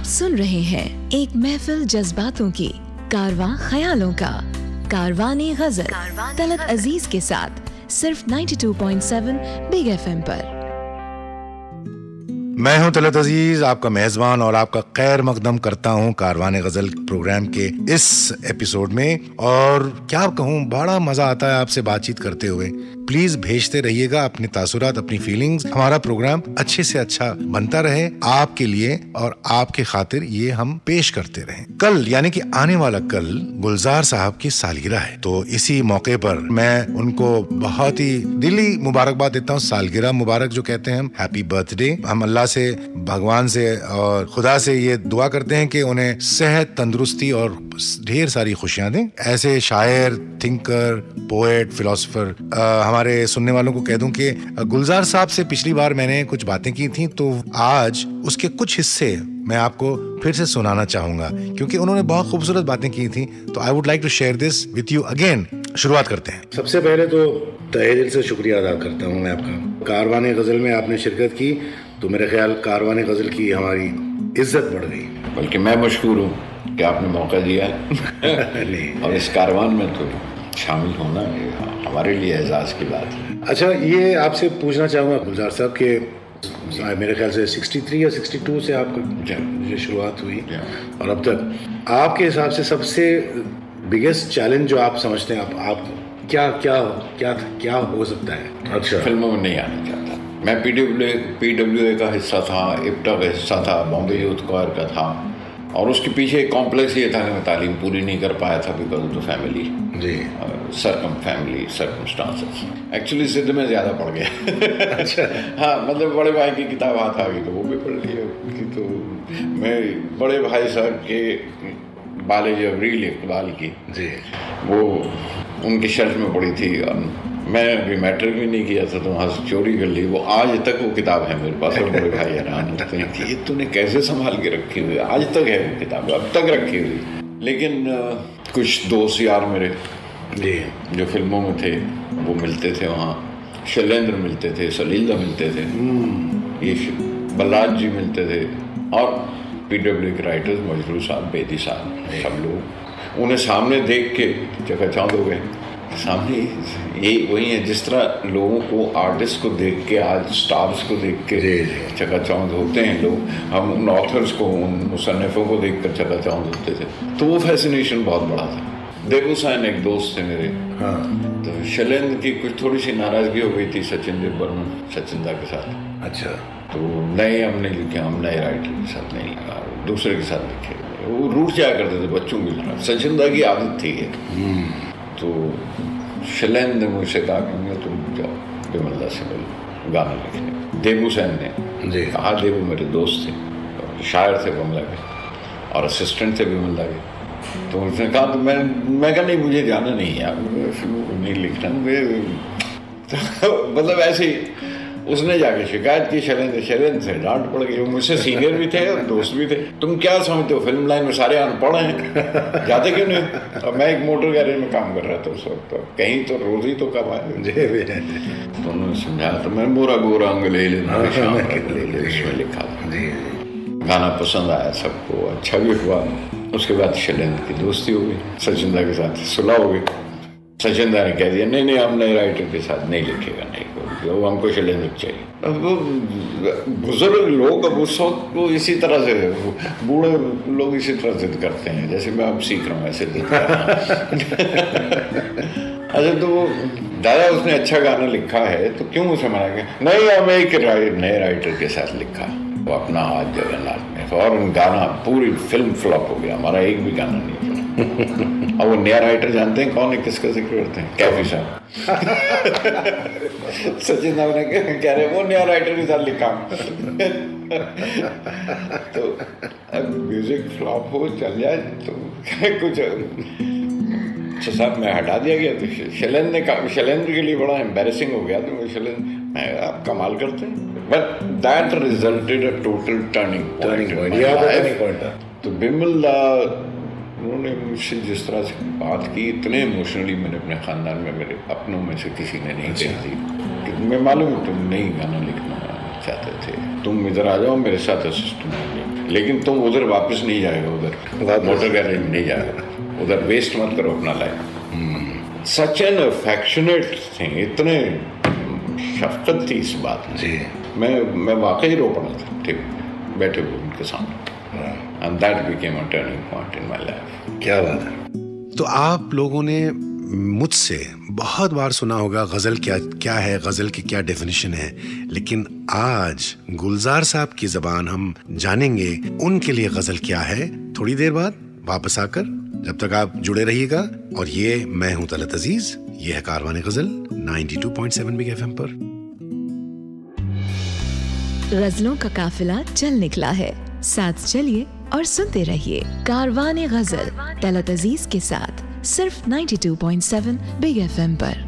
सुन रहे हैं एक महफिल जज्बातों की, कारवां ख्यालों का, कारवाने गजल तलत अजीज के साथ सिर्फ 92.7 बिग FM पर। मैं हूं तलत अजीज, आपका मेजबान, और आपका खैर मकदम करता हूं कारवाने गजल प्रोग्राम के इस एपिसोड में। और क्या कहूं, बड़ा मजा आता है आपसे बातचीत करते हुए। प्लीज भेजते रहिएगा अपने तासुरात, अपनी फीलिंग्स। हमारा प्रोग्राम अच्छे से अच्छा बनता रहे आपके लिए और आपके खातिर ये हम पेश करते रहें। कल यानी कि आने वाला कल गुलजार साहब की सालगिरह है, तो इसी मौके पर मैं उनको बहुत ही दिली मुबारकबाद देता हूँ। सालगिरह मुबारक जो कहते हैं हम, हैप्पी बर्थडे। हम अल्लाह से, भगवान से और खुदा से ये दुआ करते हैं कि उन्हें सेहत, तंदुरुस्ती और ढेर सारी खुशियां दें। ऐसे शायर, थिंकर, पोएट, फिलोसोफर। हमारे सुनने वालों को कह दूं कि गुलजार साहब से पिछली बार मैंने कुछ बातें की थी, तो आज उसके कुछ हिस्से मैं आपको फिर से सुनाना चाहूंगा, क्योंकि उन्होंने बहुत खूबसूरत बातें की थी। तो I would like to share this with you again. शुरुआत करते हैं। सबसे पहले तो तहे दिल से शुक्रिया अदा करता हूँ मैं आपका। कारवाने गजल में आपने शिरकत की तो मेरे ख्याल कारवाने गजल की हमारी इज्जत बढ़ गई। बल्कि मैं मशहूर हूँ कि आपने मौका दिया और इस कारवान में तो शामिल होना हमारे लिए एजाज की बात है। अच्छा, ये आपसे पूछना चाहूँगा गुलजार साहब के मेरे ख्याल से 63 या 62 से आपका शुरुआत हुई और अब तक आपके हिसाब से सबसे बिगेस्ट चैलेंज जो आप समझते हैं, आप क्या क्या क्या क्या हो सकता है? अच्छा, फिल्मों में नहीं आना चाहता मैं। PWA का हिस्सा था, इप्टा का हिस्सा था, बॉम्बे यूथ कोर का था, और उसके पीछे एक कॉम्प्लेक्स ये था कि मैं तालीम पूरी नहीं कर पाया था because of the family circumstances. Actually सिद्ध में ज़्यादा पढ़ गया। अच्छा। हाँ, मतलब बड़े भाई की किताब हाथ आ गई तो वो भी पढ़ ली। तो मैं बड़े भाई साहब के बाले जबरील इकबाल की जी, वो उनकी शर्ट में पड़ी थी। मैं अभी मैट्रिक भी नहीं किया था तो वहाँ से चोरी कर ली। वो आज तक वो किताब है मेरे पास, और बड़े भाई हैरान होते हैं कि ये तूने कैसे संभाल के रखी हुई है। आज तक है वो किताब, अब तक रखी हुई। लेकिन कुछ दोस्त यार मेरे जी जो फिल्मों में थे वो मिलते थे वहाँ। शैलेंद्र मिलते थे, सलीला मिलते थे, ये बलराज जी मिलते थे, और PWA के राइटर्स मजरूर साहब, बेदी साहब, सब लोग। उन्हें सामने देख के चकाचौंध हो गए। सामने यही वही है जिस तरह लोगों को, आर्टिस्ट को देख के, आज स्टार्स को देख के चकाचौंध होते हैं लोग, हम उन ऑथर्स को, उन मुसन्निफों को देख कर चकाचौंध होते थे। तो वो फैसिनेशन बहुत बड़ा था। देवुसैन एक दोस्त थे मेरे। हाँ। तो शैलेंद्र की कुछ थोड़ी सी नाराजगी हो गई थी सचिंद्र बर्मन, सचिंदा के साथ। अच्छा। तो नए हमने लिखे, हम नए राइटर के साथ नहीं लिखा, दूसरे के साथ लिखे। वो रूठ जाया करते थे बच्चों की तरह, सचिंदा की आदत थी। तो शैलेंद्र मुझसे कहा कि तुम जाओ बिमला से मिलो, गाना लिखने। देवुसैन ने कहा, देवु मेरे दोस्त थे, शायर थे बिमला के और असिस्टेंट थे बिमला के। तो उसने कहा, तो मैं कहा नहीं, मुझे जाना नहीं है यार, नहीं लिखना। मतलब ऐसे ही उसने जाके शिकायत की शैलेंद्र से, डांट पड़ गई। वो मुझसे सीनियर भी थे और दोस्त भी थे। तुम क्या समझते हो, फिल्म लाइन में सारे अनपढ़ हैं, जाते क्यों नहीं? और मैं एक मोटर गैरेज में काम कर रहा था उस वक्त, कहीं तो रोजी तो कमाए। तो उन्होंने समझाया, तो मैं मोरा गोरा अंग ले उसमें लिखा था। गाना पसंद आया सबको, अच्छा भी हुआ। उसके बाद शैलेंद्र की दोस्ती हो गई, सचिंदा के साथ सुलह हो गई। सचिंदा ने कह दिया, नहीं हम नए राइटर के साथ नहीं लिखेगा, नहीं, वो हमको शैलेंद्र चाहिए। अब वो बुजुर्ग लोग अब उस वक्त को इसी तरह से, बूढ़े लोग इसी तरह जिद करते हैं, जैसे मैं अब सीख रहा हूँ ऐसे जिद कर रहा हूँ। अच्छा, तो वो दादा उसने अच्छा गाना लिखा है तो क्यों उसे मना किया? नहीं, हम एक नए राइटर के साथ लिखा, वो अपना हाथ जगन्नाथ में, और गाना पूरी फिल्म फ्लॉप हो गया, हमारा एक भी गाना नहीं बना। अब वो नया राइटर जानते हैं कौन है, किसका जिक्र करते हैं? कैफी साहब। सचिन साहब ने कह रहे वो नया राइटर के साथ लिखा। तो अब म्यूजिक फ्लॉप हो, चल जाए तो कुछ। अच्छा साहब, मैं हटा दिया गया तो शैलेंद्र के लिए बड़ा एम्बैरेसिंग हो गया। तो शैलेंद्र, आप कमाल करते हैं। But that resulted a total turning point. तो बिमला उन्होंने मुझसे जिस तरह से बात की, इतने इमोशनली मैंने अपने ख़ानदान में, मेरे अपनों में से किसी ने नहीं कही थी कि मैं मालूम तुम नहीं गाना लिखना चाहते थे, तुम इधर आ जाओ मेरे साथ असिस्टेंट। लेकिन तुम उधर वापस नहीं जाएगा, उधर मोटर गैरेज में नहीं जाएगा, उधर वेस्ट मत करो अपना life. Such an affectionate thing, इतने शफकत थी इस बात में जी। मैं वाकई रो पड़ा था, ठीक बैठे हुए उनके सामने, and that became a turning point in my life. क्या बात है। तो आप लोगों ने मुझसे बहुत बार सुना होगा गज़ल क्या है, गज़ल की क्या डेफिनेशन है, लेकिन आज गुलजार साहब की ज़बान हम जानेंगे उनके लिए गज़ल क्या है थोड़ी देर बाद वापस आकर। जब तक आप जुड़े रहिएगा। और ये मैं हूं तलत अजीज, ये है कारवाने गज़ल 92.7 बिग एफएम पर। गज़लों का काफिला चल निकला है, साथ चलिए और सुनते रहिए कारवाने गज़ल तलत अजीज के साथ, सिर्फ 92.7 बिग एफएम पर।